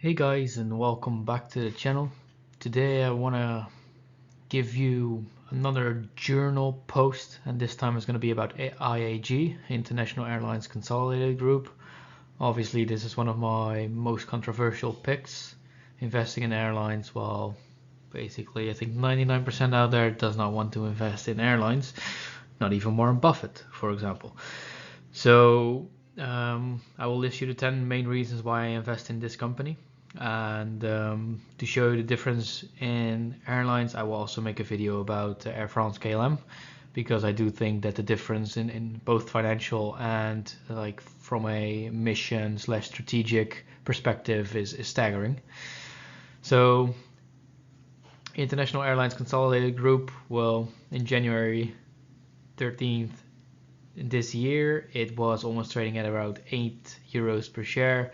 Hey guys, and welcome back to the channel. Today I want to give you another journal post, and this time it's going to be about IAG, International Airlines Consolidated Group. Obviously this is one of my most controversial picks, investing in airlines. Well, basically I think 99% out there does not want to invest in airlines, not even Warren Buffett, for example. So I will list you the 10 main reasons why I invest in this company. And to show you the difference in airlines, I will also make a video about Air France KLM, because I do think that the difference in both financial and like from a mission / strategic perspective is staggering. So International Airlines Consolidated Group, well, in January 13th this year it was almost trading at around €8 per share,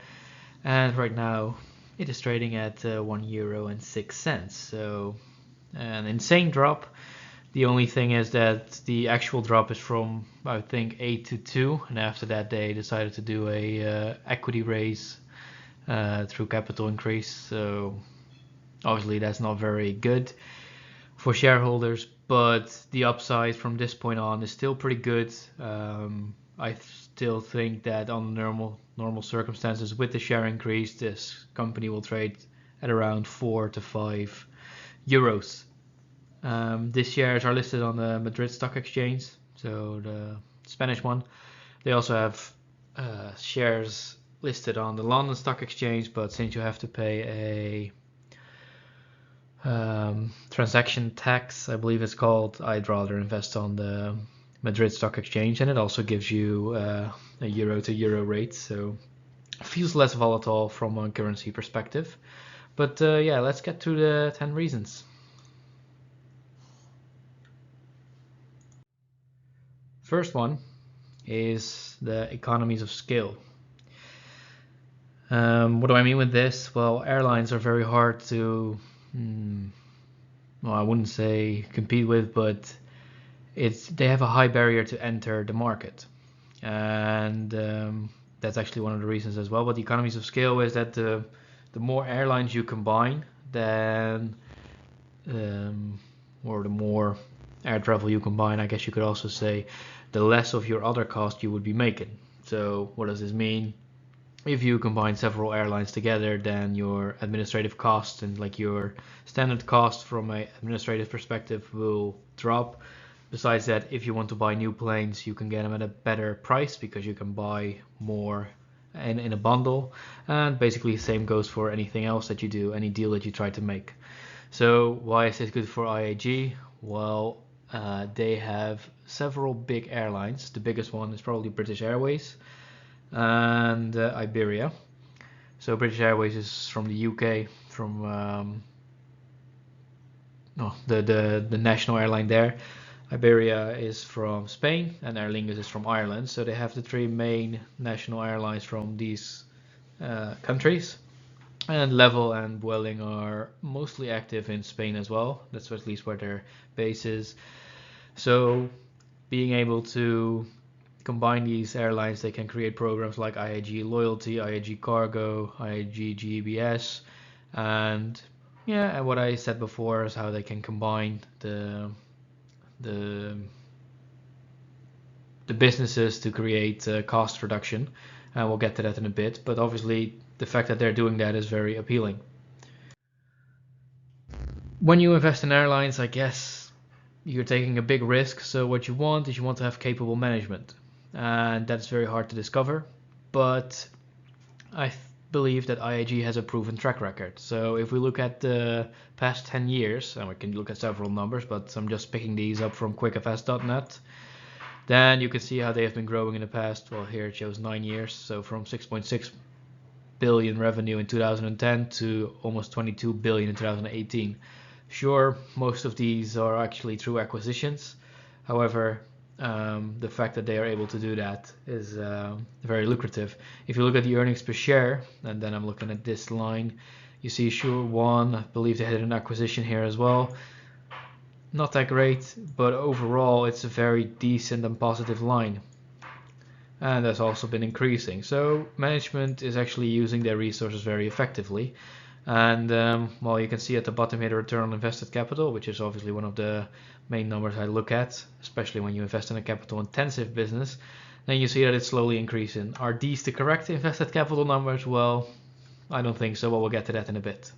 and right now it is trading at €1.06. So an insane drop. The only thing is that the actual drop is from I think 8 to 2, and after that they decided to do a equity raise through capital increase. So obviously that's not very good for shareholders, but the upside from this point on is still pretty good. I still think that on normal circumstances, with the share increase, this company will trade at around 4 to 5 euros. These shares are listed on the Madrid Stock Exchange, so the Spanish one. They also have shares listed on the London Stock Exchange, but since you have to pay a transaction tax, I believe it's called, I'd rather invest on the Madrid Stock Exchange, and it also gives you a euro to euro rate, so it feels less volatile from a currency perspective. But yeah, let's get to the 10 reasons. First one is the economies of scale. What do I mean with this? Well, airlines are very hard to well, I wouldn't say compete with, but they have a high barrier to enter the market, and that's actually one of the reasons as well. But the economies of scale is that the more airlines you combine, then or the more air travel you combine, I guess you could also say, the less of your other cost you would be making. So what does this mean? If you combine several airlines together, then your administrative cost and like your standard cost from an administrative perspective will drop. Besides that, if you want to buy new planes, you can get them at a better price because you can buy more in a bundle. And basically the same goes for anything else that you do, any deal that you try to make. So why is this good for IAG? Well, they have several big airlines. The biggest one is probably British Airways and Iberia. So British Airways is from the UK, from the national airline there. Iberia is from Spain, and Aer Lingus is from Ireland. So they have the three main national airlines from these countries. And Level and Vueling are mostly active in Spain as well. That's at least where their base is. So being able to combine these airlines, they can create programs like IAG Loyalty, IAG Cargo, IAG GBS, and yeah, and what I said before is how they can combine the businesses to create cost reduction, and we'll get to that in a bit. But obviously the fact that they're doing that is very appealing. When you invest in airlines, I guess you're taking a big risk, so what you want is you want to have capable management, and that's very hard to discover, but I believe that IAG has a proven track record. So if we look at the past 10 years, and we can look at several numbers, but I'm just picking these up from quickfs.net, then you can see how they have been growing in the past. Well, here it shows 9 years, so from 6.6 billion revenue in 2010 to almost 22 billion in 2018. Sure, most of these are actually through acquisitions. However, the fact that they are able to do that is very lucrative. If you look at the earnings per share, and then I'm looking at this line, you see Sure One, I believe they had an acquisition here as well. Not that great, but overall it's a very decent and positive line. and that's also been increasing. So management is actually using their resources very effectively. And well, you can see at the bottom here the return on invested capital, which is obviously one of the main numbers I look at, especially when you invest in a capital intensive business. Then you see that it's slowly increasing. Are these the correct invested capital numbers? Well, I don't think so, but we'll get to that in a bit.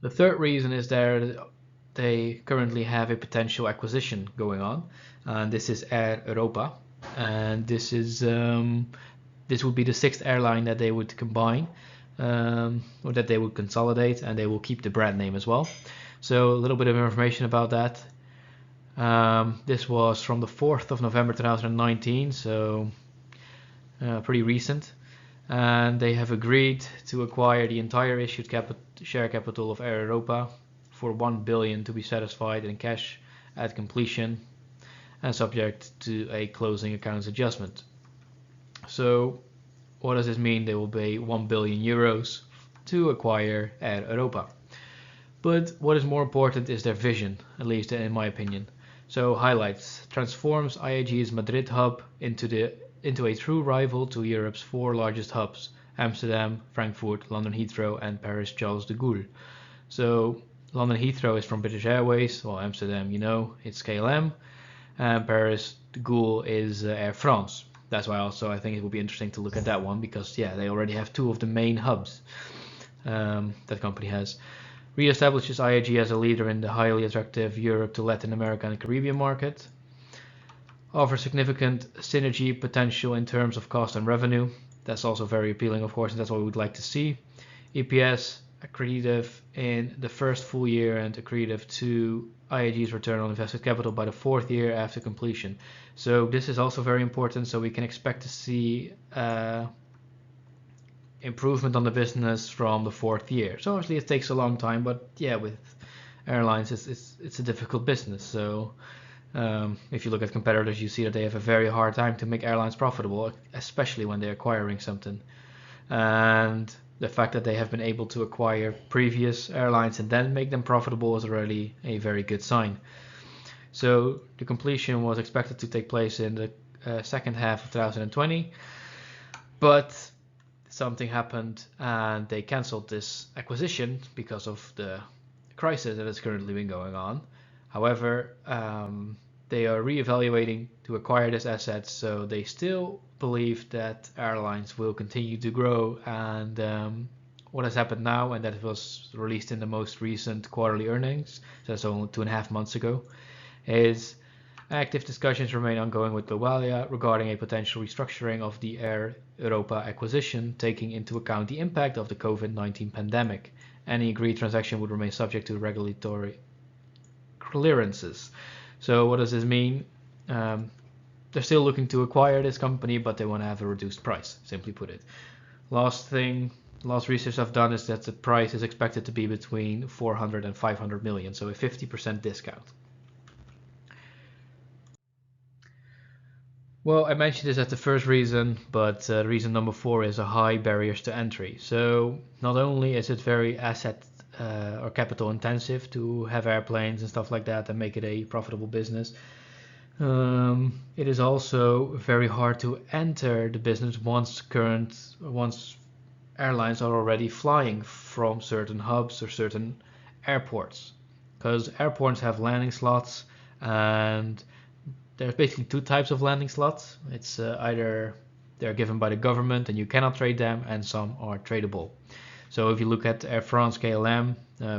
The third reason is that they currently have a potential acquisition going on, and this is Air Europa, and this would be the sixth airline that they would combine, or that they would consolidate, and they will keep the brand name as well. So a little bit of information about that. This was from the 4th of November 2019, so pretty recent. And they have agreed to acquire the entire issued share capital of Air Europa for 1 billion to be satisfied in cash at completion and subject to a closing accounts adjustment. So what does this mean? They will pay 1 billion euros to acquire Air Europa. But what is more important is their vision, at least in my opinion. So highlights: transforms IAG's Madrid hub into a true rival to Europe's four largest hubs: Amsterdam, Frankfurt, London Heathrow, and Paris Charles de Gaulle. So London Heathrow is from British Airways, while Amsterdam, it's KLM, and Paris de Gaulle is Air France. That's why also I think it will be interesting to look at that one, because they already have two of the main hubs that company has. Re-establishes IAG as a leader in the highly attractive Europe to Latin America and Caribbean market. Offers significant synergy potential in terms of cost and revenue. That's also very appealing, of course, and that's what we would like to see. EPS accretive in the first full year and accretive to IAG's return on invested capital by the fourth year after completion. So this is also very important, so we can expect to see improvement on the business from the fourth year. So obviously it takes a long time, but with airlines it's a difficult business. So if you look at competitors, you see that they have a very hard time to make airlines profitable, especially when they're acquiring something. And the fact that they have been able to acquire previous airlines and then make them profitable is already a very good sign. So the completion was expected to take place in the second half of 2020, but something happened and they cancelled this acquisition because of the crisis that has currently been going on. However, they are re-evaluating to acquire this asset, so they still believe that airlines will continue to grow. And what has happened now, and that was released in the most recent quarterly earnings, so that's only 2.5 months ago, is active discussions remain ongoing with Globalia regarding a potential restructuring of the Air Europa acquisition, taking into account the impact of the COVID-19 pandemic. Any agreed transaction would remain subject to regulatory clearances. So what does this mean? They're still looking to acquire this company, but they want to have a reduced price, simply put it. Last research I've done is that the price is expected to be between 400 and 500 million, so a 50% discount. Well, I mentioned this as the first reason, but reason number 4 is a high barriers to entry. So not only is it very asset or capital intensive to have airplanes and stuff like that and make it a profitable business, it is also very hard to enter the business once airlines are already flying from certain hubs or certain airports, because airports have landing slots, and there's basically two types of landing slots. It's either they're given by the government and you cannot trade them, and some are tradable. So if you look at Air France, KLM,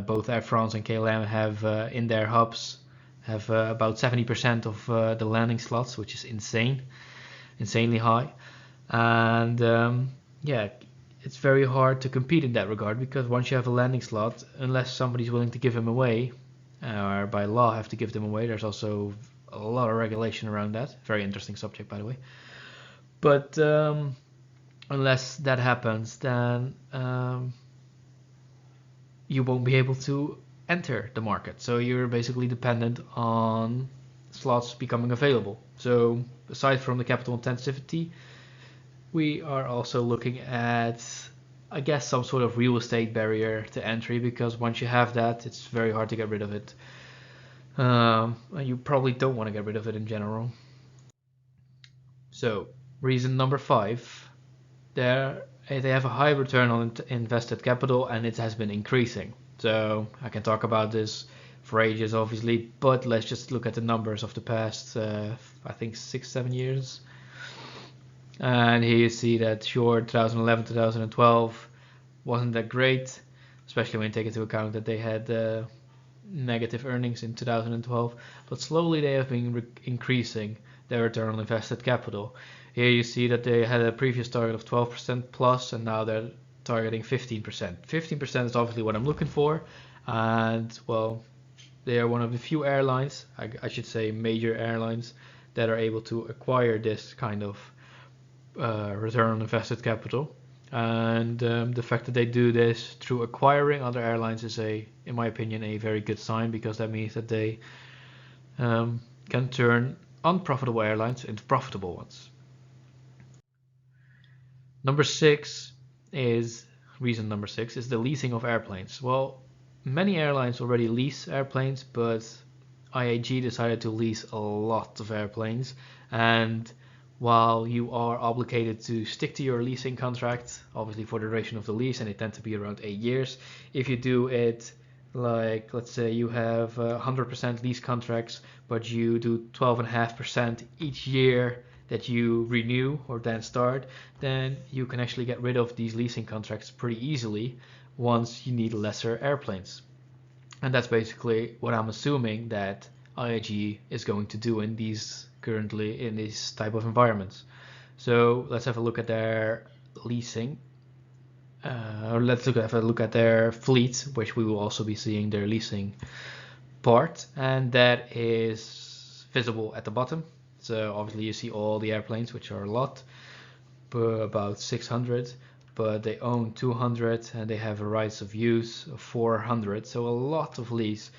both Air France and KLM have in their hubs have about 70% of the landing slots, which is insanely high. And it's very hard to compete in that regard, because once you have a landing slot, unless somebody's willing to give them away, or by law have to give them away, there's also a lot of regulation around that. Very interesting subject, by the way. But unless that happens, then you won't be able to enter the market. So you're basically dependent on slots becoming available. So aside from the capital intensity, we are also looking at, I guess, some sort of real estate barrier to entry, because once you have that, it's very hard to get rid of it. You probably don't want to get rid of it in general. So reason number 5, they have a high return on invested capital, and it has been increasing. So I can talk about this for ages, obviously, but let's just look at the numbers of the past, I think 6-7 years. And here you see that sure, 2011, 2012 wasn't that great, especially when you take into account that they had negative earnings in 2012. But slowly they have been increasing their return on invested capital. Here you see that they had a previous target of 12% plus, and now they're targeting 15%. 15% is obviously what I'm looking for, and well, they are one of the few airlines, I should say major airlines, that are able to acquire this kind of return on invested capital. And the fact that they do this through acquiring other airlines is, in my opinion, a very good sign, because that means that they can turn unprofitable airlines into profitable ones. Reason number 6 is the leasing of airplanes. Well, many airlines already lease airplanes, but IAG decided to lease a lot of airplanes, and while you are obligated to stick to your leasing contract, obviously for the duration of the lease, and they tend to be around 8 years, if you do it like, let's say you have 100% lease contracts, but you do 12.5% each year that you renew or then start, then you can actually get rid of these leasing contracts pretty easily once you need lesser airplanes. And that's basically what I'm assuming that IAG is going to do in these type of environments. So let's have a look at their leasing, or let's have a look at their fleet, which we will also be seeing their leasing part, and that is visible at the bottom. So obviously you see all the airplanes, which are a lot, about 600, but they own 200 and they have a rights of use of 400, so a lot of lease.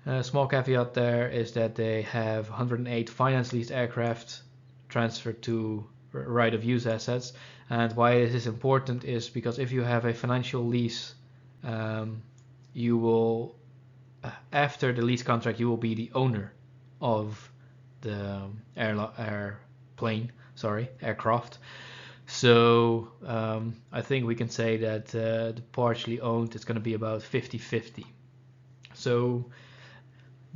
A small caveat there is that they have 108 finance leased aircraft transferred to right of use assets. And why this is important is because if you have a financial lease, you will, after the lease contract, you will be the owner of the aircraft. So I think we can say that the partially owned is going to be about 50-50. So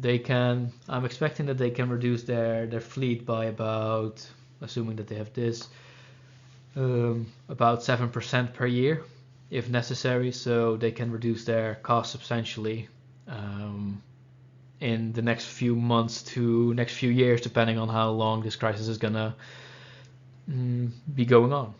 I'm expecting that they can reduce their fleet by about, assuming that they have this, about 7% per year if necessary, so they can reduce their cost substantially in the next few months to next few years, depending on how long this crisis is gonna be going on.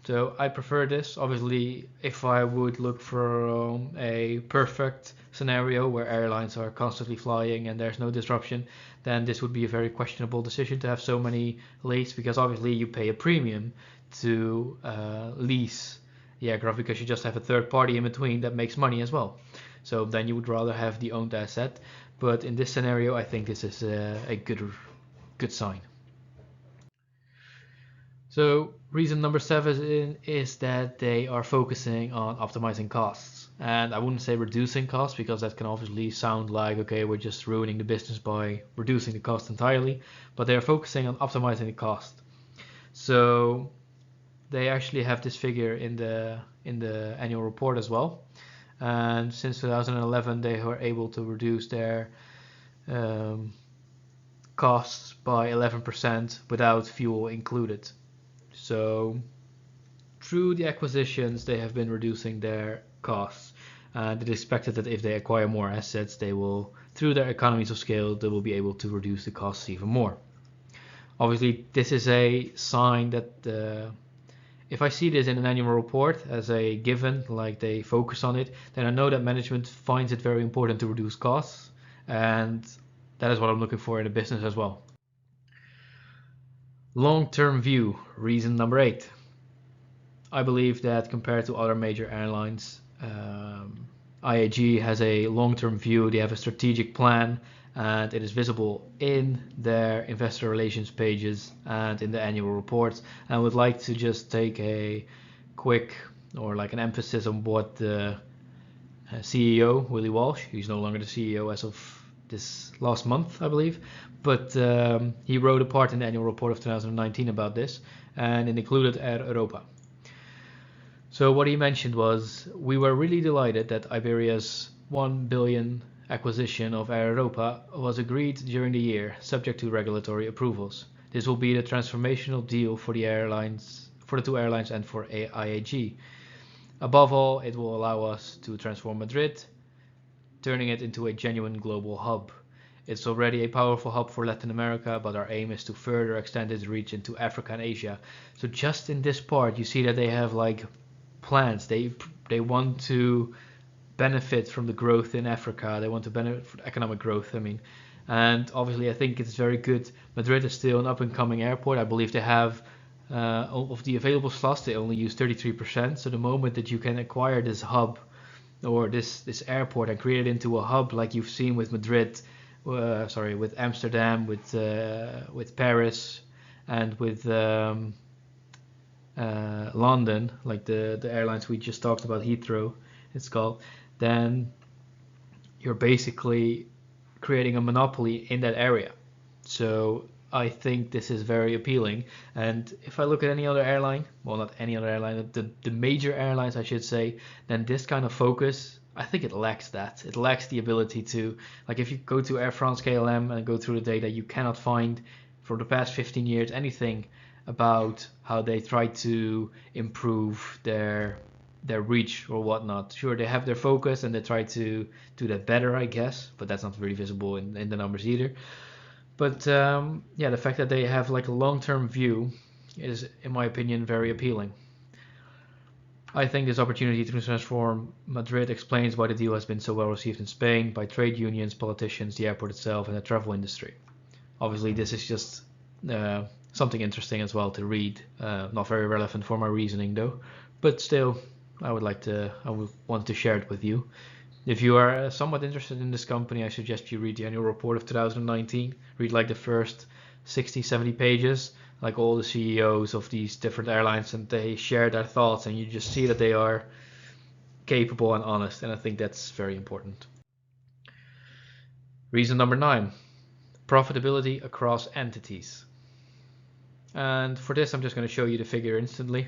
So I prefer this. Obviously, if I would look for a perfect scenario where airlines are constantly flying and there's no disruption, then this would be a very questionable decision to have so many leased, because obviously you pay a premium to lease the aircraft because you just have a third party in between that makes money as well. So then you would rather have the owned asset. But in this scenario, I think this is a good sign. So reason number 7 is that they are focusing on optimizing costs. And I wouldn't say reducing costs, because that can obviously sound like, okay, we're just ruining the business by reducing the cost entirely, but they're focusing on optimizing the cost. So they actually have this figure in the annual report as well. And since 2011, they were able to reduce their costs by 11% without fuel included. So through the acquisitions, they have been reducing their costs, and it is expected that if they acquire more assets, they will, through their economies of scale, they will be able to reduce the costs even more. Obviously, this is a sign that if I see this in an annual report as a given, like they focus on it, then I know that management finds it very important to reduce costs, and that is what I'm looking for in a business as well. Long-term view, reason number 8. I believe that compared to other major airlines, IAG has a long-term view. They have a strategic plan, and it is visible in their investor relations pages and in the annual reports. I would like to just take a quick, or like an emphasis on what the CEO, Willie Walsh, who's no longer the CEO as of this last month, I believe. But he wrote a part in the annual report of 2019 about this, and it included Air Europa. So what he mentioned was, we were really delighted that Iberia's 1 billion acquisition of Air Europa was agreed during the year, subject to regulatory approvals. This will be the transformational deal for the airlines, for the two airlines, and for IAG. Above all, it will allow us to transform Madrid, turning it into a genuine global hub. It's already a powerful hub for Latin America, but our aim is to further extend its reach into Africa and Asia. So just in this part, you see that they have like plans. They want to benefit from the growth in Africa. They want to benefit from economic growth, I mean. And obviously, I think it's very good. Madrid is still an up-and-coming airport. I believe they have, of the available slots, they only use 33%. So the moment that you can acquire this hub or this airport and create it into a hub, like you've seen with Madrid, with Amsterdam, with Paris, and with London, like the airlines we just talked about, Heathrow, it's called, then you're basically creating a monopoly in that area. So I think this is very appealing. And if I look at any other airline, well, not any other airline, the major airlines, I should say, then this kind of focus, I think it lacks that. It lacks the ability to, like if you go to Air France KLM and go through the data, you cannot find for the past 15 years anything about how they try to improve their reach or whatnot. Sure, they have their focus and they try to do that better, I guess, but that's not really visible in the numbers either. But yeah, the fact that they have like a long-term view is, in my opinion, very appealing. I think this opportunity to transform Madrid explains why the deal has been so well received in Spain by trade unions, politicians, the airport itself, and the travel industry. Obviously, this is just something interesting as well to read. Not very relevant for my reasoning though, but still, I would want to share it with you. If you are somewhat interested in this company, I suggest you read the annual report of 2019. Read like the first 60-70 pages, like all the CEOs of these different airlines, and they share their thoughts, and you just see that they are capable and honest, and I think that's very important. Reason number 9, profitability across entities. And for this, I'm just going to show you the figure instantly.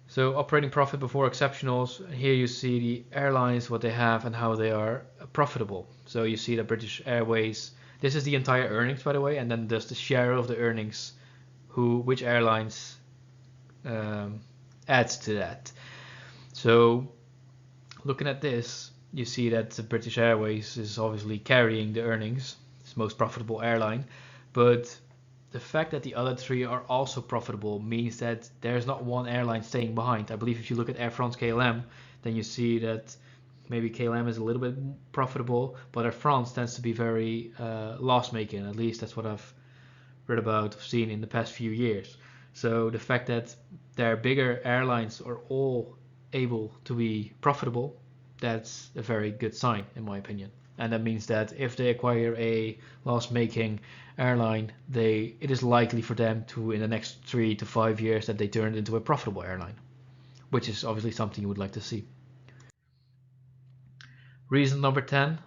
So operating profit before exceptionals, here you see the airlines, what they have and how they are profitable. So you see that British Airways, this is the entire earnings, by the way, and then there's the share of the earnings, which airlines adds to that. So looking at this, you see that British Airways is obviously carrying the earnings, it's the most profitable airline, but the fact that the other three are also profitable means that there's not one airline staying behind. I believe if you look at Air France KLM, then you see that maybe KLM is a little bit profitable, but Air France tends to be very loss-making. At least that's what I've read about, seen in the past few years. So the fact that their bigger airlines are all able to be profitable, that's a very good sign in my opinion. And that means that if they acquire a loss-making airline, it is likely for them to, in the next 3 to 5 years, that they turn it into a profitable airline, which is obviously something you would like to see. Reason number 10,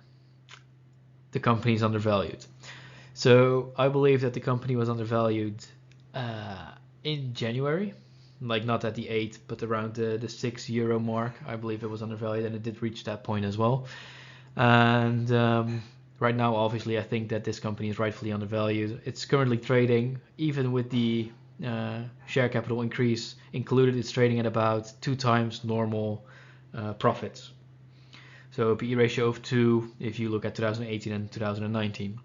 the company is undervalued. So I believe that the company was undervalued in January, like not at the 8, but around the €6 mark. I believe it was undervalued, and it did reach that point as well. And right now, obviously, I think that this company is rightfully undervalued. It's currently trading, even with the share capital increase included, it's trading at about 2 times normal profits. So a PE ratio of 2 if you look at 2018 and 2019.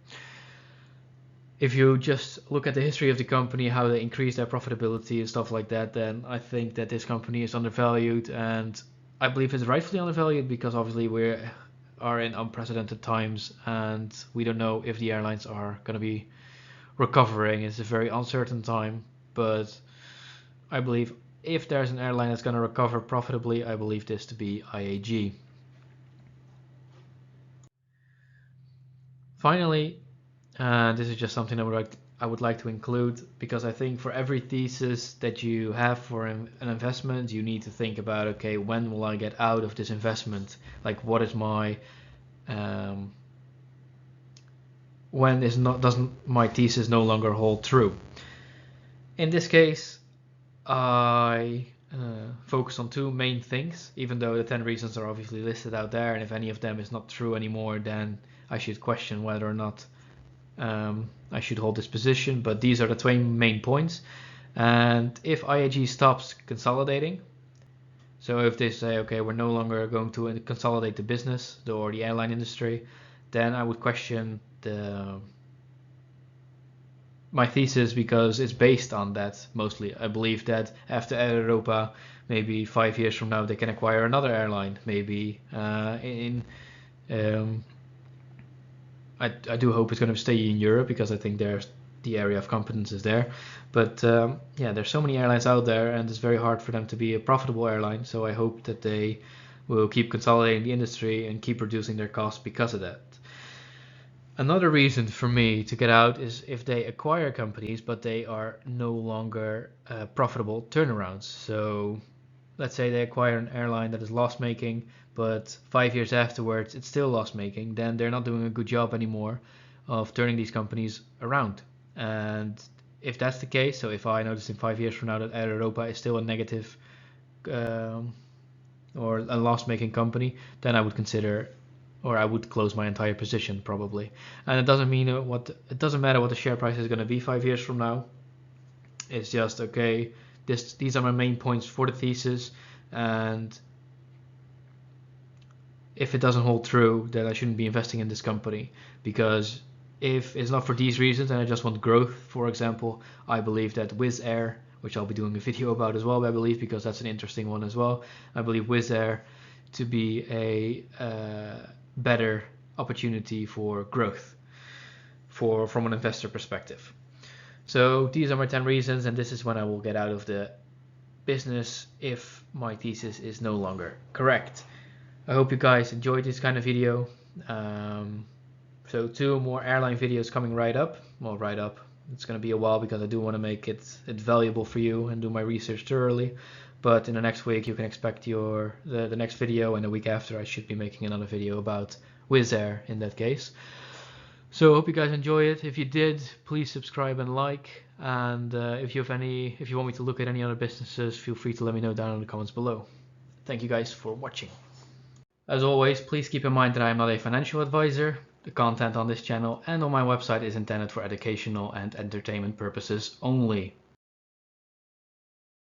If you just look at the history of the company, how they increase their profitability and stuff like that, then I think that this company is undervalued, and I believe it's rightfully undervalued because obviously we are in unprecedented times and we don't know if the airlines are going to be recovering. It's a very uncertain time, but I believe if there's an airline that's going to recover profitably, I believe this to be IAG. Finally, this is just something I would like to include, because I think for every thesis that you have for an investment, you need to think about, okay, when will I get out of this investment? Like, what is my when doesn't my thesis no longer hold true? In this case, I focus on two main things, even though the 10 reasons are obviously listed out there, and if any of them is not true anymore, then I should question whether or not I should hold this position. But these are the 2 main points. And if IAG stops consolidating, so if they say, okay, we're no longer going to consolidate the business or the airline industry, then I would question my thesis, because it's based on that mostly. I believe that after Air Europa, maybe 5 years from now, they can acquire another airline. Maybe I do hope it's going to stay in Europe, because I think there's the area of competence is there. But yeah, there's so many airlines out there, and it's very hard for them to be a profitable airline. So I hope that they will keep consolidating the industry and keep reducing their costs because of that. Another reason for me to get out is if they acquire companies, but they are no longer profitable turnarounds. So let's say they acquire an airline that is loss-making, but 5 years afterwards it's still loss-making, then they're not doing a good job anymore of turning these companies around. And if that's the case, so if I notice in 5 years from now that Air Europa is still a negative or a loss-making company, then I would consider, or I would close my entire position probably. And it doesn't matter what the share price is going to be 5 years from now. It's just, okay, these are my main points for the thesis, and if it doesn't hold true, then I shouldn't be investing in this company. Because if it's not for these reasons and I just want growth, for example, I believe that Wizz Air, which I'll be doing a video about as well, I believe, because that's an interesting one as well, I believe Wizz Air to be a better opportunity for growth from an investor perspective. So these are my 10 reasons, and this is when I will get out of the business if my thesis is no longer correct. I hope you guys enjoyed this kind of video. So 2 more airline videos coming right up. Well, right up. It's going to be a while, because I do want to make it valuable for you and do my research thoroughly. But in the next week you can expect the next video, and the week after I should be making another video about Wizz Air in that case. So I hope you guys enjoy it. If you did, please subscribe and like. And if you want me to look at any other businesses, feel free to let me know down in the comments below. Thank you guys for watching. As always, please keep in mind that I am not a financial advisor. The content on this channel and on my website is intended for educational and entertainment purposes only.